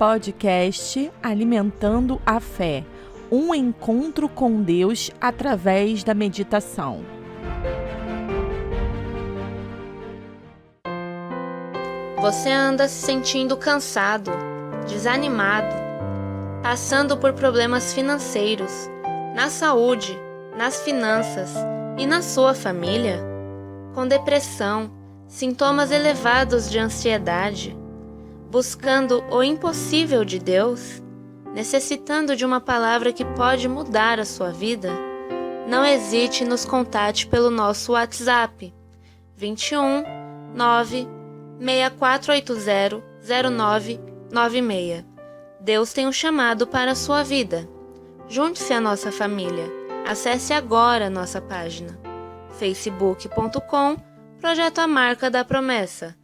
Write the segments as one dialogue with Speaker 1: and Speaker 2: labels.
Speaker 1: podcast Alimentando a Fé, um encontro com Deus através da meditação.
Speaker 2: Você anda se sentindo cansado, desanimado, passando por problemas financeiros, na saúde, nas finanças e na sua família? Com depressão, sintomas elevados de ansiedade, buscando o impossível de Deus, necessitando de uma palavra que pode mudar a sua vida? Não hesite e nos contate pelo nosso WhatsApp 21 9 6480 0996. Deus tem um chamado para a sua vida. Junte-se à nossa família. Acesse agora a nossa página facebook.com Projeto A Marca da Promessa.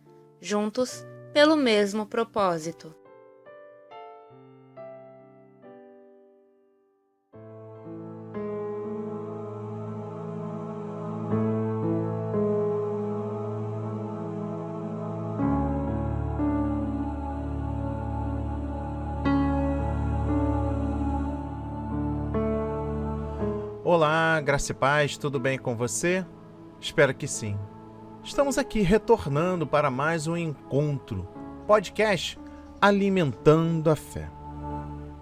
Speaker 2: Juntos pelo mesmo propósito.
Speaker 3: Olá, graça e paz, tudo bem com você? Espero que sim. Estamos aqui retornando para mais um encontro, podcast Alimentando a Fé.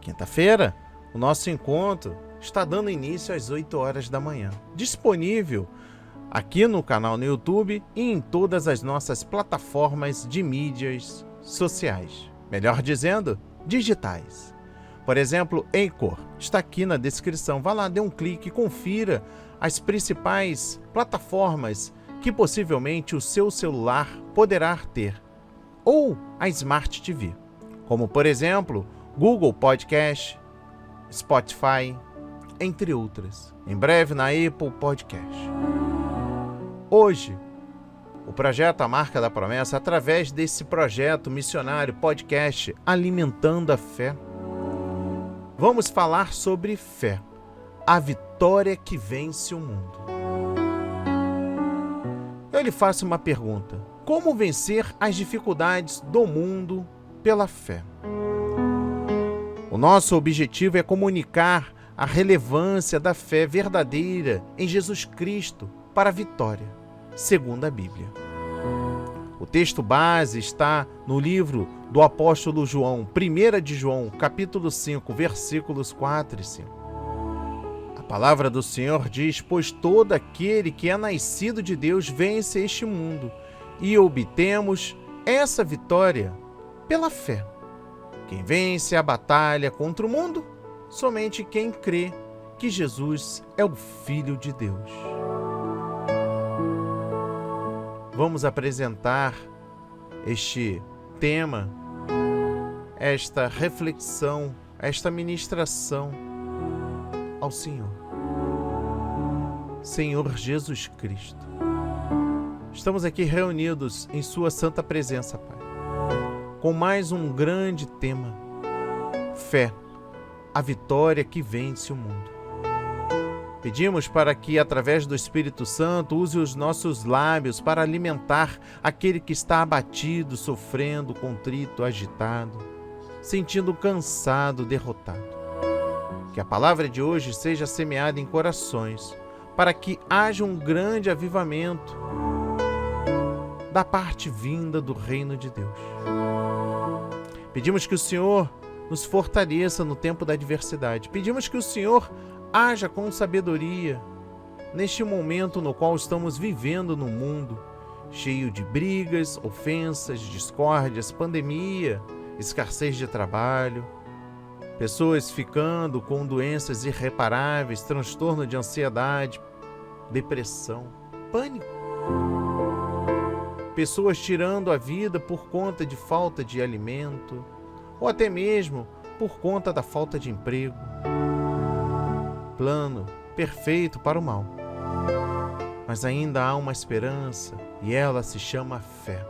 Speaker 3: Quinta-feira, o nosso encontro está dando início às 8 horas da manhã. Disponível aqui no canal no YouTube e em todas as nossas plataformas de mídias sociais. Melhor dizendo, digitais. Por exemplo, Anchor está aqui na descrição. Vá lá, dê um clique e confira as principais plataformas que possivelmente o seu celular poderá ter, ou a Smart TV, como por exemplo, Google Podcast, Spotify, entre outras. Em breve na Apple Podcast. Hoje, o projeto A Marca da Promessa, através desse projeto missionário podcast Alimentando a Fé, vamos falar sobre fé, a vitória que vence o mundo. Eu lhe faço uma pergunta: como vencer as dificuldades do mundo pela fé? O nosso objetivo é comunicar a relevância da fé verdadeira em Jesus Cristo para a vitória, segundo a Bíblia. O texto base está no livro do apóstolo João, 1 de João, capítulo 5, versículos 4 e 5. A palavra do Senhor diz: pois todo aquele que é nascido de Deus vence este mundo, e obtemos essa vitória pela fé. Quem vence a batalha contra o mundo? Somente quem crê que Jesus é o Filho de Deus. Vamos apresentar este tema, esta reflexão, esta ministração ao Senhor. Senhor Jesus Cristo, estamos aqui reunidos em Sua santa presença, Pai, com mais um grande tema: fé, a vitória que vence o mundo. Pedimos para que, através do Espírito Santo, use os nossos lábios para alimentar aquele que está abatido, sofrendo, contrito, agitado, sentindo cansado, derrotado. Que a palavra de hoje seja semeada em corações, para que haja um grande avivamento da parte vinda do reino de Deus. Pedimos que o Senhor nos fortaleça no tempo da adversidade. Pedimos que o Senhor haja com sabedoria neste momento no qual estamos vivendo no mundo, cheio de brigas, ofensas, discórdias, pandemia, escassez de trabalho, pessoas ficando com doenças irreparáveis, transtorno de ansiedade, depressão, pânico. Pessoas tirando a vida por conta de falta de alimento, ou até mesmo por conta da falta de emprego. Plano perfeito para o mal. Mas ainda há uma esperança e ela se chama fé.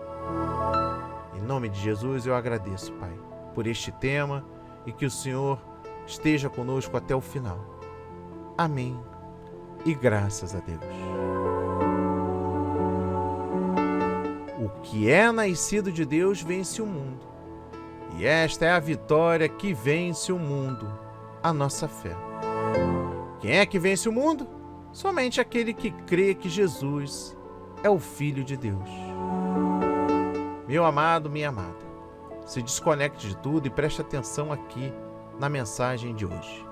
Speaker 3: Em nome de Jesus eu agradeço, Pai, por este tema e que o Senhor esteja conosco até o final. Amém e graças a Deus. O que é nascido de Deus vence o mundo, E esta é a vitória que vence o mundo, a nossa fé. Quem é que vence o mundo? Somente aquele que crê que Jesus é o Filho de Deus. Meu amado, minha amada, se desconecte de tudo e preste atenção aqui na mensagem de hoje.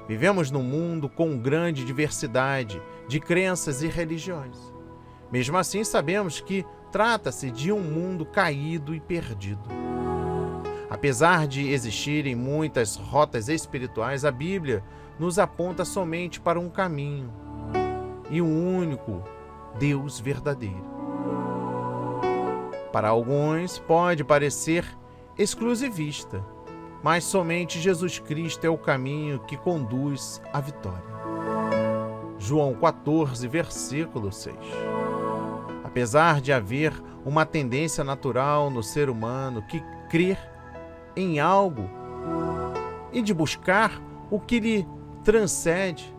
Speaker 3: Vivemos num mundo com grande diversidade de crenças e religiões. Mesmo assim, sabemos que trata-se de um mundo caído e perdido. Apesar de existirem muitas rotas espirituais, a Bíblia nos aponta somente para um caminho e um único Deus verdadeiro. Para alguns pode parecer exclusivista, mas somente Jesus Cristo é o caminho que conduz à vitória. João 14, versículo 6. Apesar de haver uma tendência natural no ser humano que crer em algo e de buscar o que lhe transcende,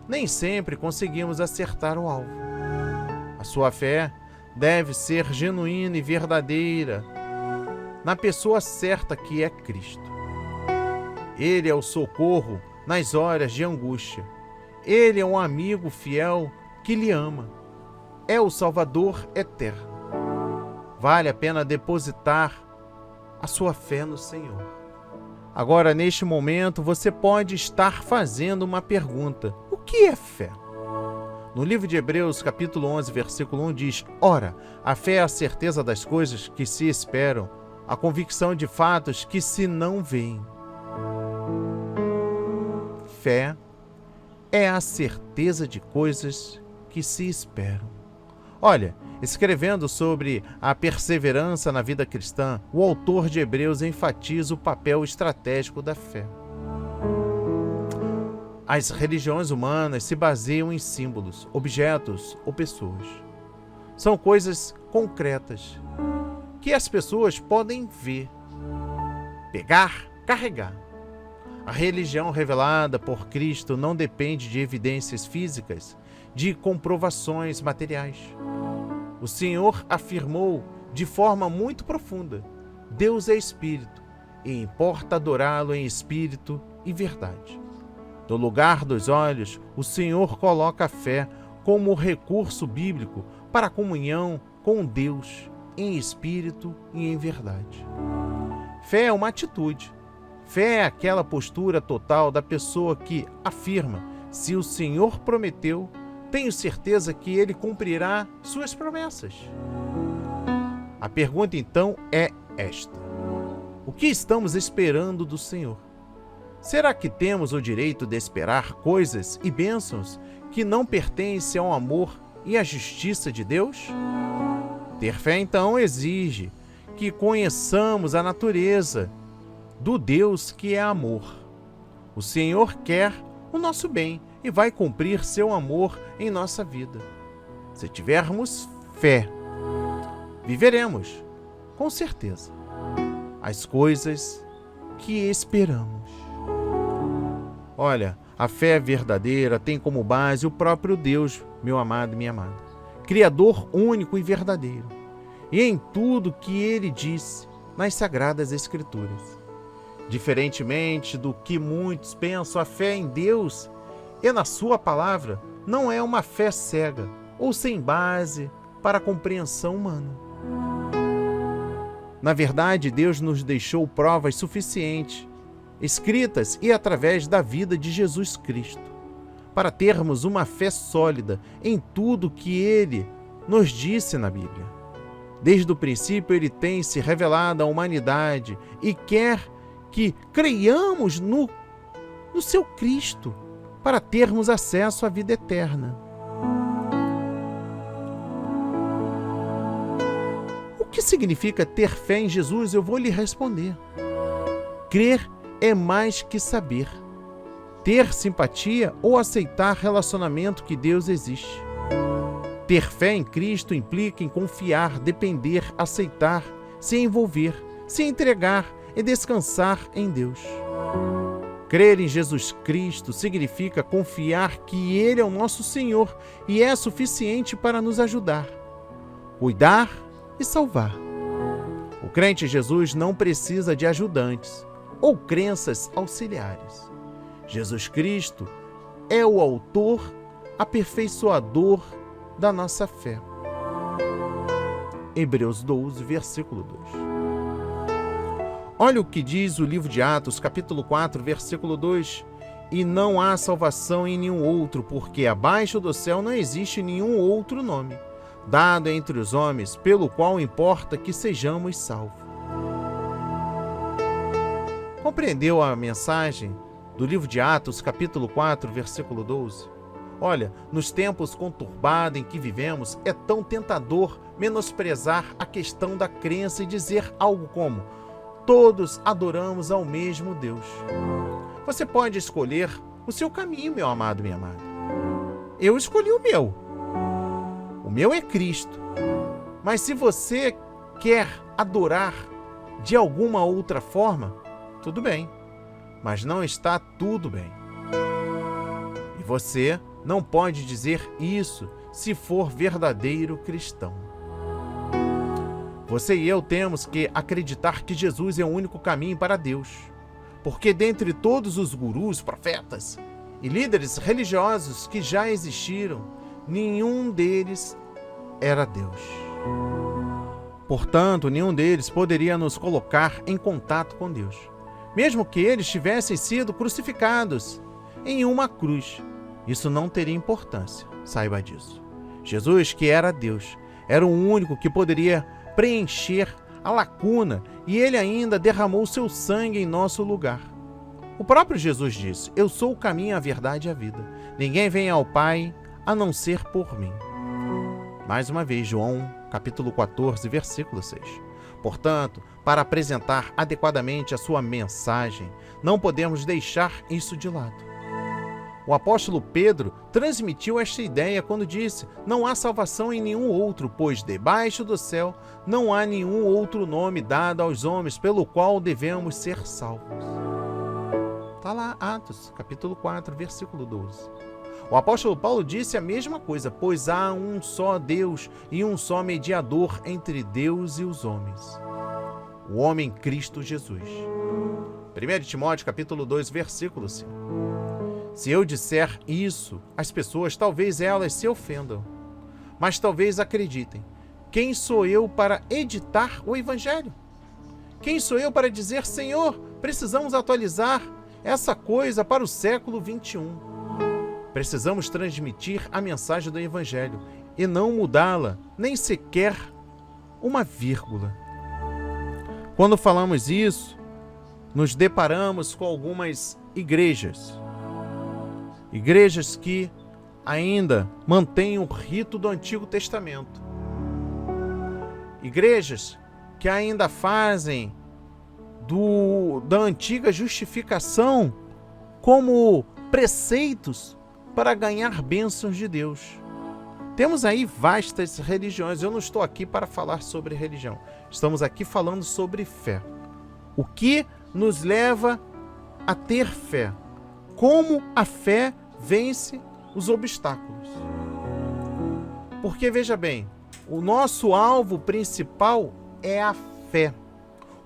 Speaker 3: nem sempre conseguimos acertar o alvo. A sua fé deve ser genuína e verdadeira na pessoa certa que é Cristo. Ele é o socorro nas horas de angústia. Ele é um amigo fiel que lhe ama. É o Salvador eterno. Vale a pena depositar a sua fé no Senhor. Agora, neste momento, você pode estar fazendo uma pergunta. O que é fé? No livro de Hebreus, capítulo 11, versículo 1, diz: Ora, a fé é a certeza das coisas que se esperam, a convicção de fatos que se não veem. Fé é a certeza de coisas que se esperam. Olha, escrevendo sobre a perseverança na vida cristã, o autor de Hebreus enfatiza o papel estratégico da fé. As religiões humanas se baseiam em símbolos, objetos ou pessoas. São coisas concretas que as pessoas podem ver, pegar, carregar. A religião revelada por Cristo não depende de evidências físicas, de comprovações materiais. O Senhor afirmou de forma muito profunda: Deus é espírito e importa adorá-lo em espírito e verdade. No lugar dos olhos, o Senhor coloca a fé como recurso bíblico para a comunhão com Deus em espírito e em verdade. Fé é uma atitude. Fé é aquela postura total da pessoa que afirma: se o Senhor prometeu, tenho certeza que Ele cumprirá suas promessas. A pergunta então é esta: o que estamos esperando do Senhor? Será que temos o direito de esperar coisas e bênçãos que não pertencem ao amor e à justiça de Deus? Ter fé então exige que conheçamos a natureza do Deus que é amor. O Senhor quer o nosso bem e vai cumprir seu amor em nossa vida. Se tivermos fé, viveremos, com certeza, as coisas que esperamos. Olha, a fé verdadeira tem como base o próprio Deus, meu amado e minha amada, Criador único e verdadeiro, e em tudo que Ele disse nas Sagradas Escrituras. Diferentemente do que muitos pensam, a fé em Deus e na sua palavra não é uma fé cega ou sem base para a compreensão humana. Na verdade, Deus nos deixou provas suficientes, escritas e através da vida de Jesus Cristo, para termos uma fé sólida em tudo que Ele nos disse na Bíblia. Desde o princípio, Ele tem se revelado à humanidade e quer que creiamos no seu Cristo, para termos acesso à vida eterna. O que significa ter fé em Jesus? Eu vou lhe responder. Crer é mais que saber, ter simpatia ou aceitar relacionamento que Deus existe. Ter fé em Cristo implica em confiar, depender, aceitar, se envolver, se entregar e descansar em Deus. Crer em Jesus Cristo significa confiar que Ele é o nosso Senhor e é suficiente para nos ajudar, cuidar e salvar. O crente em Jesus não precisa de ajudantes ou crenças auxiliares. Jesus Cristo é o autor, aperfeiçoador da nossa fé. Hebreus 12, versículo 2. Olha o que diz o livro de Atos, capítulo 4, versículo 2. E não há salvação em nenhum outro, porque abaixo do céu não existe nenhum outro nome, dado entre os homens, pelo qual importa que sejamos salvos. Compreendeu a mensagem do livro de Atos, capítulo 4, versículo 12? Olha, nos tempos conturbados em que vivemos, é tão tentador menosprezar a questão da crença e dizer algo como: todos adoramos ao mesmo Deus. Você pode escolher o seu caminho, meu amado, minha amada. Eu escolhi o meu. O meu é Cristo. Mas se você quer adorar de alguma outra forma, tudo bem. Mas não está tudo bem. E você não pode dizer isso se for verdadeiro cristão. Você e eu temos que acreditar que Jesus é o único caminho para Deus. Porque dentre todos os gurus, profetas e líderes religiosos que já existiram, nenhum deles era Deus. Portanto, nenhum deles poderia nos colocar em contato com Deus, mesmo que eles tivessem sido crucificados em uma cruz. Isso não teria importância, saiba disso. Jesus, que era Deus, era o único que poderia preencher a lacuna, e ele ainda derramou seu sangue em nosso lugar. O próprio Jesus disse: eu sou o caminho, a verdade e a vida. Ninguém vem ao Pai a não ser por mim. Mais uma vez, João, capítulo 14, versículo 6. Portanto, para apresentar adequadamente a sua mensagem, não podemos deixar isso de lado. O apóstolo Pedro transmitiu esta ideia quando disse: não há salvação em nenhum outro, pois debaixo do céu não há nenhum outro nome dado aos homens pelo qual devemos ser salvos. Está lá, Atos, capítulo 4, versículo 12. O apóstolo Paulo disse a mesma coisa: pois há um só Deus e um só mediador entre Deus e os homens, o homem Cristo Jesus. 1 Timóteo, capítulo 2, versículo 5. Se eu disser isso, as pessoas, talvez elas se ofendam, mas talvez acreditem. Quem sou eu para editar o Evangelho? Quem sou eu para dizer: Senhor, precisamos atualizar essa coisa para o século 21? Precisamos transmitir a mensagem do Evangelho e não mudá-la, nem sequer uma vírgula. Quando falamos isso, nos deparamos com algumas igrejas que ainda mantêm o rito do Antigo Testamento. Igrejas que ainda fazem da antiga justificação como preceitos para ganhar bênçãos de Deus. Temos aí vastas religiões. Eu não estou aqui para falar sobre religião. Estamos aqui falando sobre fé. O que nos leva a ter fé? Como a fé vence os obstáculos? Porque, veja bem, o nosso alvo principal é a fé.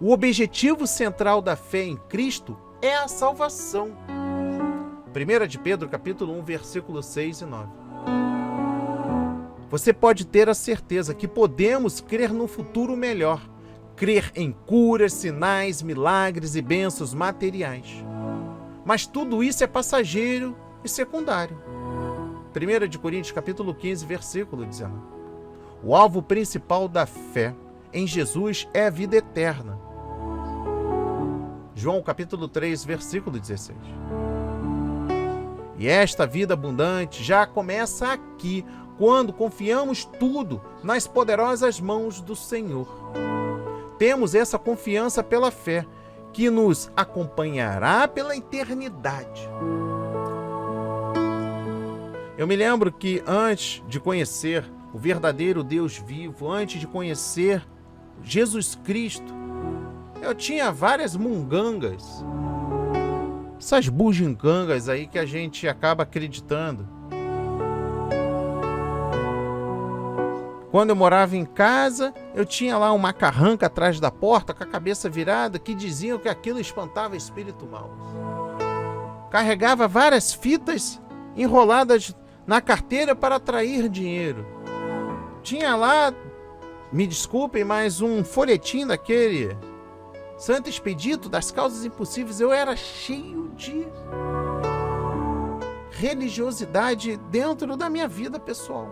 Speaker 3: O objetivo central da fé em Cristo é a salvação. 1 de Pedro, capítulo 1, versículos 6 e 9. Você pode ter a certeza que podemos crer no futuro melhor, crer em curas, sinais, milagres e bênçãos materiais. Mas tudo isso é passageiro e secundário. 1 de Coríntios, capítulo 15, versículo 19. O alvo principal da fé em Jesus é a vida eterna. João, capítulo 3, versículo 16. E esta vida abundante já começa aqui, quando confiamos tudo nas poderosas mãos do Senhor. Temos essa confiança pela fé, que nos acompanhará pela eternidade. Eu me lembro que antes de conhecer o verdadeiro Deus vivo, antes de conhecer Jesus Cristo, eu tinha várias mungangas, essas bugigangas aí que a gente acaba acreditando. Quando eu morava em casa, eu tinha lá uma carranca atrás da porta com a cabeça virada que diziam que aquilo espantava espírito mau. Carregava várias fitas enroladas na carteira para atrair dinheiro. Tinha lá, me desculpem, mas um folhetim daquele Santo Expedito das Causas Impossíveis. Eu era cheio de religiosidade dentro da minha vida pessoal.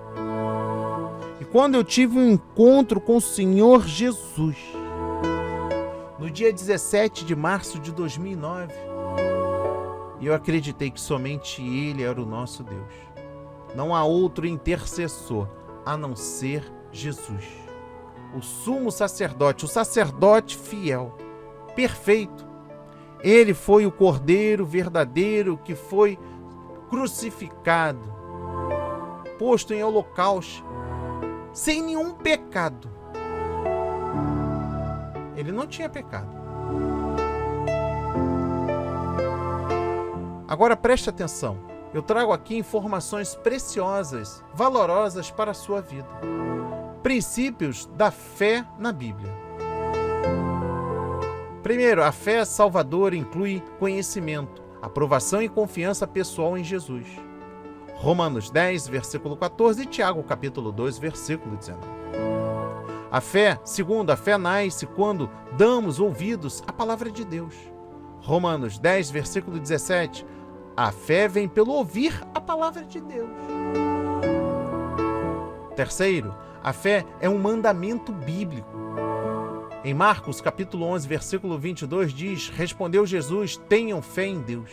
Speaker 3: E quando eu tive um encontro com o Senhor Jesus, no dia 17 de março de 2009, eu acreditei que somente Ele era o nosso Deus. Não há outro intercessor a não ser Jesus. O sumo sacerdote, o sacerdote fiel, perfeito. Ele foi o Cordeiro verdadeiro que foi crucificado, posto em holocausto, sem nenhum pecado. Ele não tinha pecado. Agora preste atenção. Eu trago aqui informações preciosas, valorosas para a sua vida. Princípios da fé na Bíblia. Primeiro, a fé salvadora inclui conhecimento, aprovação e confiança pessoal em Jesus. Romanos 10, versículo 14 e Tiago, capítulo 2, versículo 19. A fé, segundo, a fé nasce quando damos ouvidos à palavra de Deus. Romanos 10, versículo 17. A fé vem pelo ouvir a palavra de Deus. Terceiro, a fé é um mandamento bíblico. Em Marcos, capítulo 11, versículo 22, diz: respondeu Jesus, tenham fé em Deus.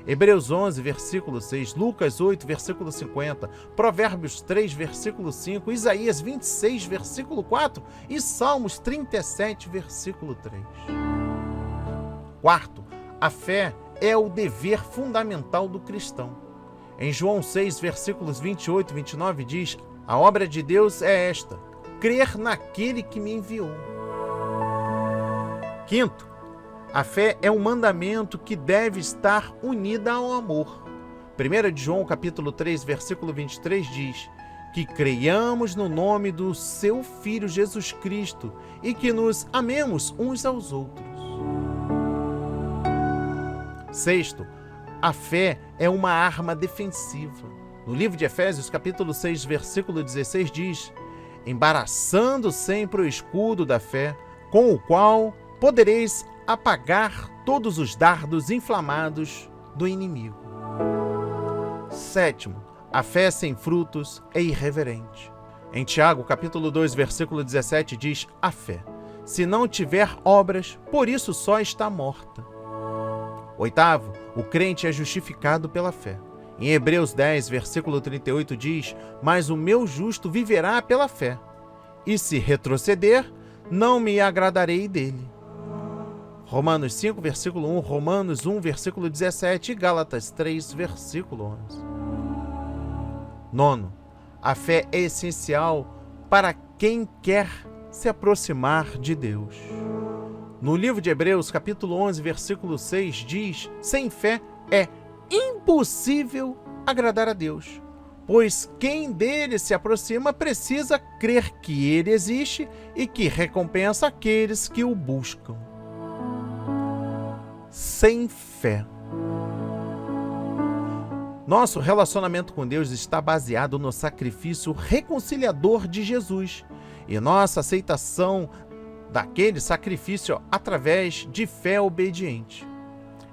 Speaker 3: Hebreus 11, versículo 6, Lucas 8, versículo 50, Provérbios 3, versículo 5, Isaías 26, versículo 4 e Salmos 37, versículo 3. Quarto, a fé é o dever fundamental do cristão. Em João 6, versículos 28 e 29 diz: a obra de Deus é esta, crer naquele que me enviou. Quinto, a fé é um mandamento que deve estar unida ao amor. 1 de João, capítulo 3, versículo 23 diz que creiamos no nome do seu Filho Jesus Cristo e que nos amemos uns aos outros. Sexto, a fé é uma arma defensiva. No livro de Efésios, capítulo 6, versículo 16 diz: embaraçando sempre o escudo da fé, com o qual podereis apagar todos os dardos inflamados do inimigo. Sétimo, a fé sem frutos é irreverente. Em Tiago, capítulo 2, versículo 17 diz: a fé, se não tiver obras, por isso só está morta. Oitavo, o crente é justificado pela fé. Em Hebreus 10, versículo 38 diz: mas o meu justo viverá pela fé, e se retroceder, não me agradarei dele. Romanos 5, versículo 1, Romanos 1, versículo 17 e Gálatas 3, versículo 11. Nono, a fé é essencial para quem quer se aproximar de Deus. No livro de Hebreus, capítulo 11, versículo 6, diz: sem fé é impossível agradar a Deus, pois quem dele se aproxima precisa crer que ele existe e que recompensa aqueles que o buscam. Sem fé. Nosso relacionamento com Deus está baseado no sacrifício reconciliador de Jesus e nossa aceitação daquele sacrifício através de fé obediente.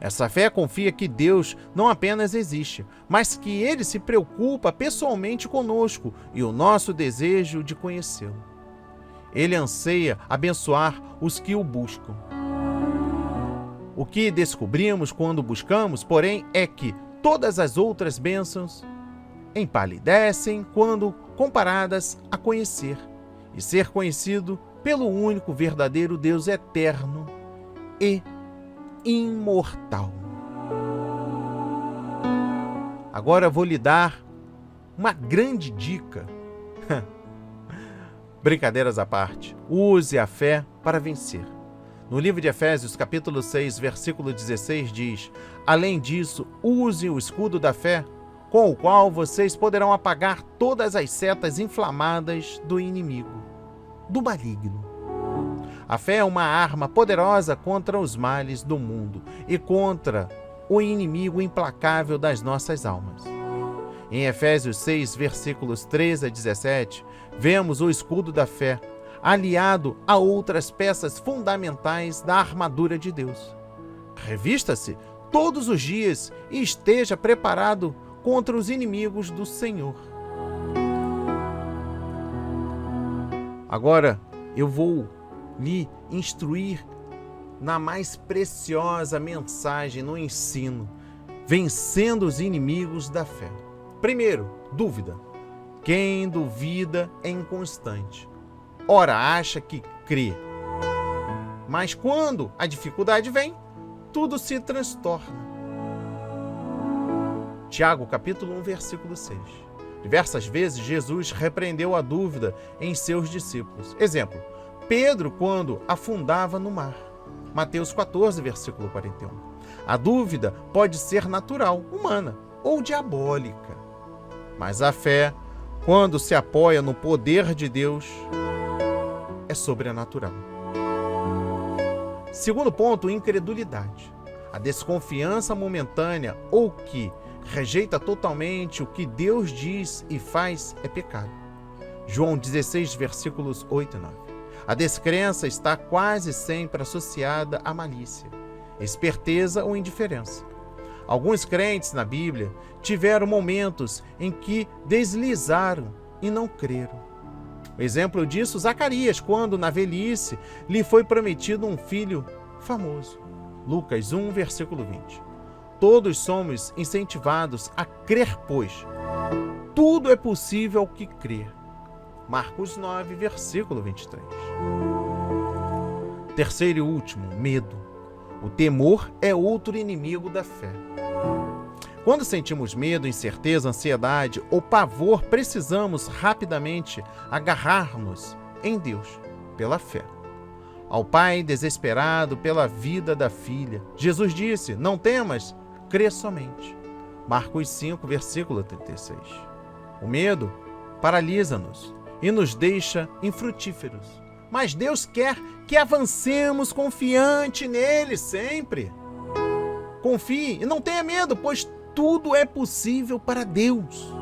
Speaker 3: Essa fé confia que Deus não apenas existe, mas que Ele se preocupa pessoalmente conosco e o nosso desejo de conhecê-lo. Ele anseia abençoar os que o buscam. O que descobrimos quando buscamos, porém, é que todas as outras bênçãos empalidecem quando comparadas a conhecer e ser conhecido pelo único verdadeiro Deus eterno e imortal. Agora vou lhe dar uma grande dica. Brincadeiras à parte, use a fé para vencer. No livro de Efésios, capítulo 6, versículo 16 diz: além disso, use o escudo da fé, com o qual vocês poderão apagar todas as setas inflamadas do inimigo, do maligno. A fé é uma arma poderosa contra os males do mundo e contra o inimigo implacável das nossas almas. Em Efésios 6, versículos 13 a 17, vemos o escudo da fé, aliado a outras peças fundamentais da armadura de Deus. Revista-se todos os dias e esteja preparado contra os inimigos do Senhor. Agora eu vou lhe instruir na mais preciosa mensagem no ensino, vencendo os inimigos da fé. Primeiro, dúvida. Quem duvida é inconstante. Ora acha que crê. Mas quando a dificuldade vem, tudo se transtorna. Tiago, capítulo 1, versículo 6. Diversas vezes Jesus repreendeu a dúvida em seus discípulos. Exemplo, Pedro quando afundava no mar. Mateus 14, versículo 41. A dúvida pode ser natural, humana ou diabólica. Mas a fé, quando se apoia no poder de Deus, é sobrenatural. Segundo ponto, incredulidade. A desconfiança momentânea ou que rejeita totalmente o que Deus diz e faz é pecado. João 16, versículos 8 e 9. A descrença está quase sempre associada à malícia, esperteza ou indiferença. Alguns crentes na Bíblia tiveram momentos em que deslizaram e não creram. O exemplo disso, Zacarias, quando na velhice lhe foi prometido um filho famoso. Lucas 1, versículo 20. Todos somos incentivados a crer, pois tudo é possível ao que crer. Marcos 9, versículo 23. Terceiro e último, medo. O temor é outro inimigo da fé. Quando sentimos medo, incerteza, ansiedade ou pavor, precisamos rapidamente agarrar-nos em Deus, pela fé. Ao pai desesperado pela vida da filha, Jesus disse: não temas, crê somente. Marcos 5, versículo 36. O medo paralisa-nos e nos deixa infrutíferos. Mas Deus quer que avancemos confiante nele sempre. Confie e não tenha medo, pois tudo é possível para Deus.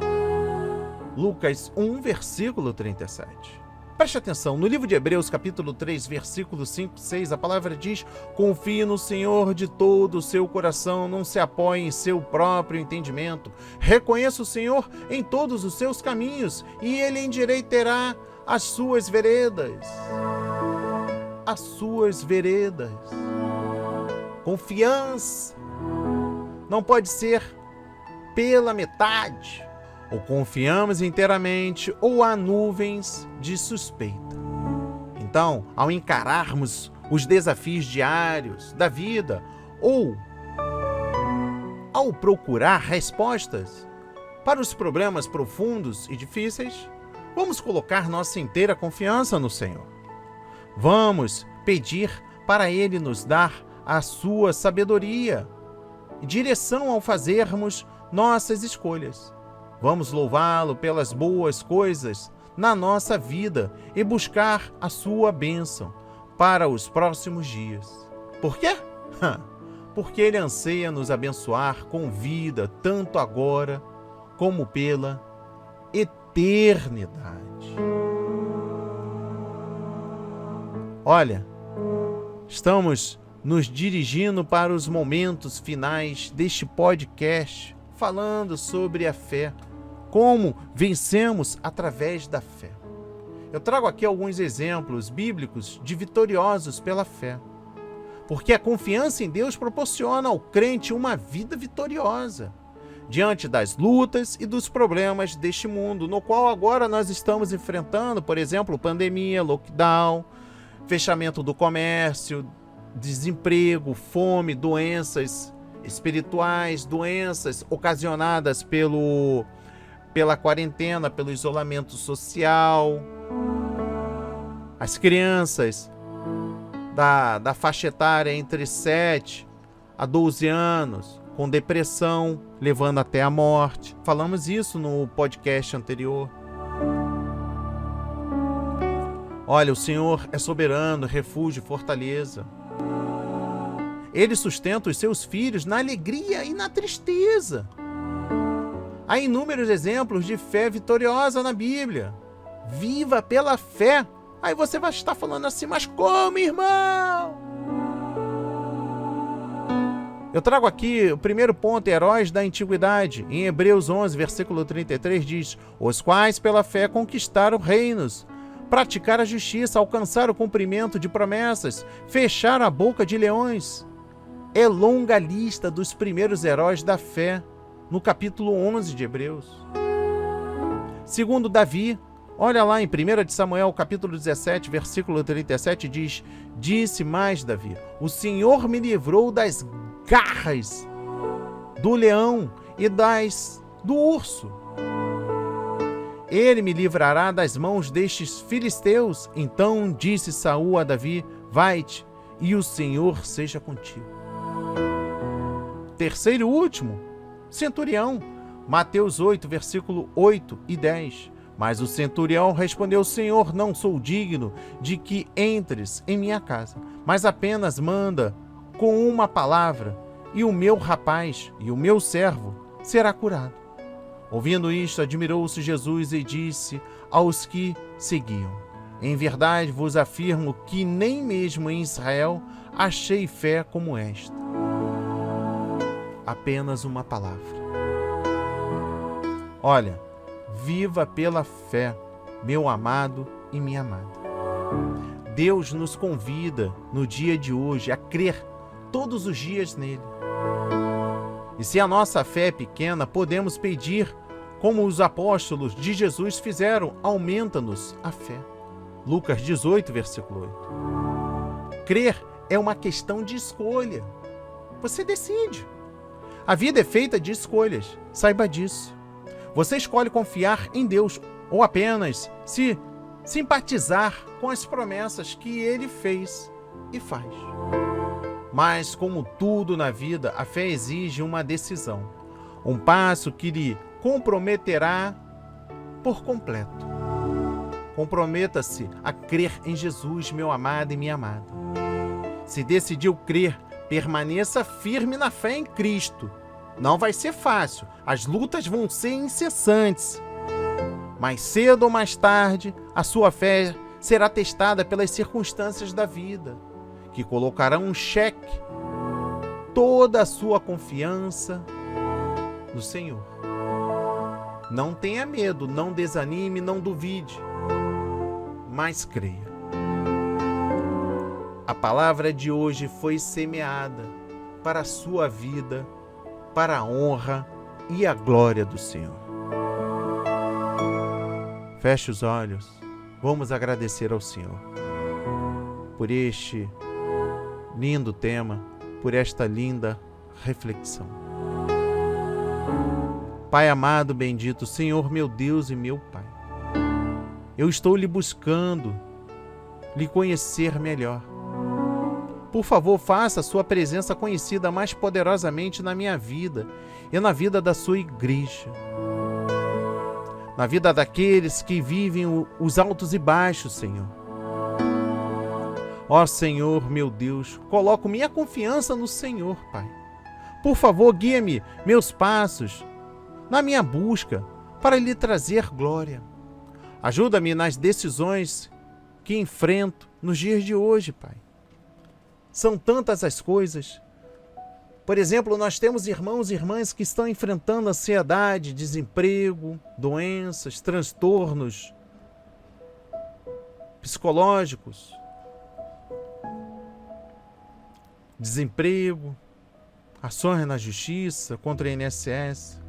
Speaker 3: Lucas 1, versículo 37. Preste atenção, no livro de Hebreus, capítulo 3, versículos 5 e 6, a palavra diz: confie no Senhor de todo o seu coração, não se apoie em seu próprio entendimento. Reconheça o Senhor em todos os seus caminhos e ele endireitará as suas veredas. As suas veredas. Confiança não pode ser pela metade. Ou confiamos inteiramente, ou há nuvens de suspeita. Então, ao encararmos os desafios diários da vida, ou ao procurar respostas para os problemas profundos e difíceis, vamos colocar nossa inteira confiança no Senhor. Vamos pedir para Ele nos dar a sua sabedoria e direção ao fazermos nossas escolhas. Vamos louvá-lo pelas boas coisas na nossa vida e buscar a sua bênção para os próximos dias. Por quê? Porque Ele anseia nos abençoar com vida, tanto agora como pela eternidade. Olha, estamos nos dirigindo para os momentos finais deste podcast, falando sobre a fé. Como vencemos através da fé. Eu trago aqui alguns exemplos bíblicos de vitoriosos pela fé. Porque a confiança em Deus proporciona ao crente uma vida vitoriosa diante das lutas e dos problemas deste mundo, no qual agora nós estamos enfrentando, por exemplo, pandemia, lockdown, fechamento do comércio, desemprego, fome, doenças espirituais, doenças ocasionadas pela quarentena, pelo isolamento social. As crianças da faixa etária entre 7 a 12 anos com depressão, levando até a morte. Falamos isso no podcast anterior. Olha, o Senhor é soberano, refúgio e fortaleza. Ele sustenta os seus filhos na alegria e na tristeza. Há inúmeros exemplos de fé vitoriosa na Bíblia. Viva pela fé. Aí você vai estar falando assim, mas como, irmão? Eu trago aqui o primeiro ponto, heróis da antiguidade. Em Hebreus 11, versículo 33 diz: os quais pela fé conquistaram reinos, praticaram a justiça, alcançaram o cumprimento de promessas, fecharam a boca de leões. É longa a lista dos primeiros heróis da fé, no capítulo 11 de Hebreus. Segundo Davi, olha lá em 1 de Samuel, capítulo 17, versículo 37, diz: disse mais Davi, o Senhor me livrou das garras do leão e do urso. Ele me livrará das mãos destes filisteus. Então disse Saul a Davi: vai-te, e o Senhor seja contigo. Terceiro e último, centurião. Mateus 8, versículo 8 e 10. Mas o centurião respondeu: Senhor, não sou digno de que entres em minha casa, mas apenas manda com uma palavra, e o meu rapaz e o meu servo será curado. Ouvindo isto, admirou-se Jesus e disse aos que seguiam: em verdade vos afirmo que nem mesmo em Israel achei fé como esta. Apenas uma palavra. Olha, viva pela fé, meu amado e minha amada. Deus nos convida no dia de hoje a crer todos os dias nele. E se a nossa fé é pequena, podemos pedir, como os apóstolos de Jesus fizeram: aumenta-nos a fé. Lucas 18, versículo 8. Crer é uma questão de escolha. Você decide. A vida é feita de escolhas, saiba disso. Você escolhe confiar em Deus ou apenas se simpatizar com as promessas que Ele fez e faz. Mas, como tudo na vida, a fé exige uma decisão, um passo que lhe comprometerá por completo. Comprometa-se a crer em Jesus, meu amado e minha amada. Se decidiu crer, permaneça firme na fé em Cristo. Não vai ser fácil, as lutas vão ser incessantes. Mais cedo ou mais tarde, a sua fé será testada pelas circunstâncias da vida, que colocarão em xeque toda a sua confiança no Senhor. Não tenha medo, não desanime, não duvide, mas creia. A palavra de hoje foi semeada para a sua vida, para a honra e a glória do Senhor. Feche os olhos, vamos agradecer ao Senhor por este lindo tema, por esta linda reflexão. Pai amado, bendito, Senhor meu Deus e meu Pai, eu estou lhe buscando, lhe conhecer melhor. Por favor, faça a sua presença conhecida mais poderosamente na minha vida e na vida da sua igreja. Na vida daqueles que vivem os altos e baixos, Senhor. Ó Senhor, meu Deus, coloco minha confiança no Senhor, Pai. Por favor, guia-me meus passos na minha busca para lhe trazer glória. Ajuda-me nas decisões que enfrento nos dias de hoje, Pai. São tantas as coisas. Por exemplo, nós temos irmãos e irmãs que estão enfrentando ansiedade, desemprego, doenças, transtornos psicológicos, desemprego, ações na justiça contra a INSS.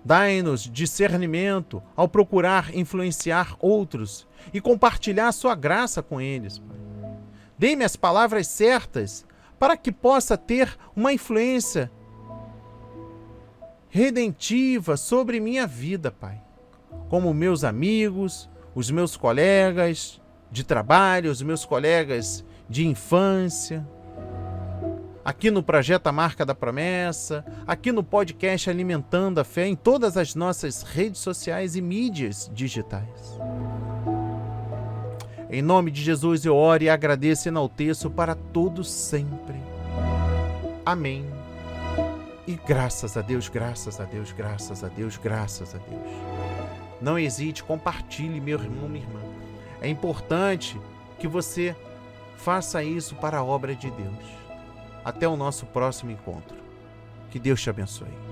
Speaker 3: Dai-nos discernimento ao procurar influenciar outros e compartilhar sua graça com eles, Pai. Dê-me as palavras certas para que possa ter uma influência redentiva sobre minha vida, Pai. Como meus amigos, os meus colegas de trabalho, os meus colegas de infância. aqui no Projeto A Marca da Promessa, aqui no podcast Alimentando a Fé, em todas as nossas redes sociais e mídias digitais. Em nome de Jesus eu oro e agradeço e enalteço para todos sempre. Amém. E graças a Deus, graças a Deus, graças a Deus, graças a Deus. Não hesite, compartilhe, meu irmão, minha irmã. É importante que você faça isso para a obra de Deus. Até o nosso próximo encontro. Que Deus te abençoe.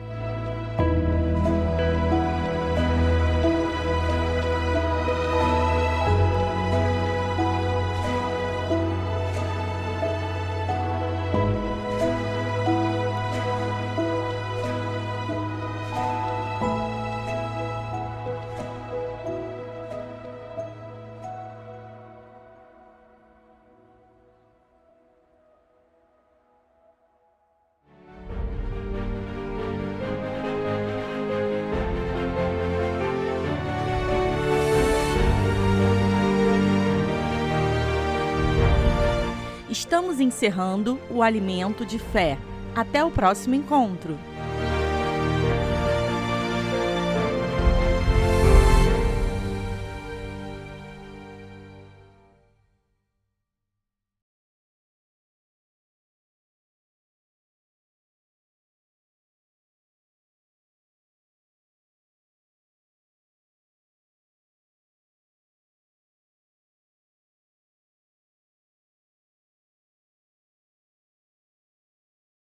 Speaker 1: Estamos encerrando o Alimento de Fé. Até o próximo encontro!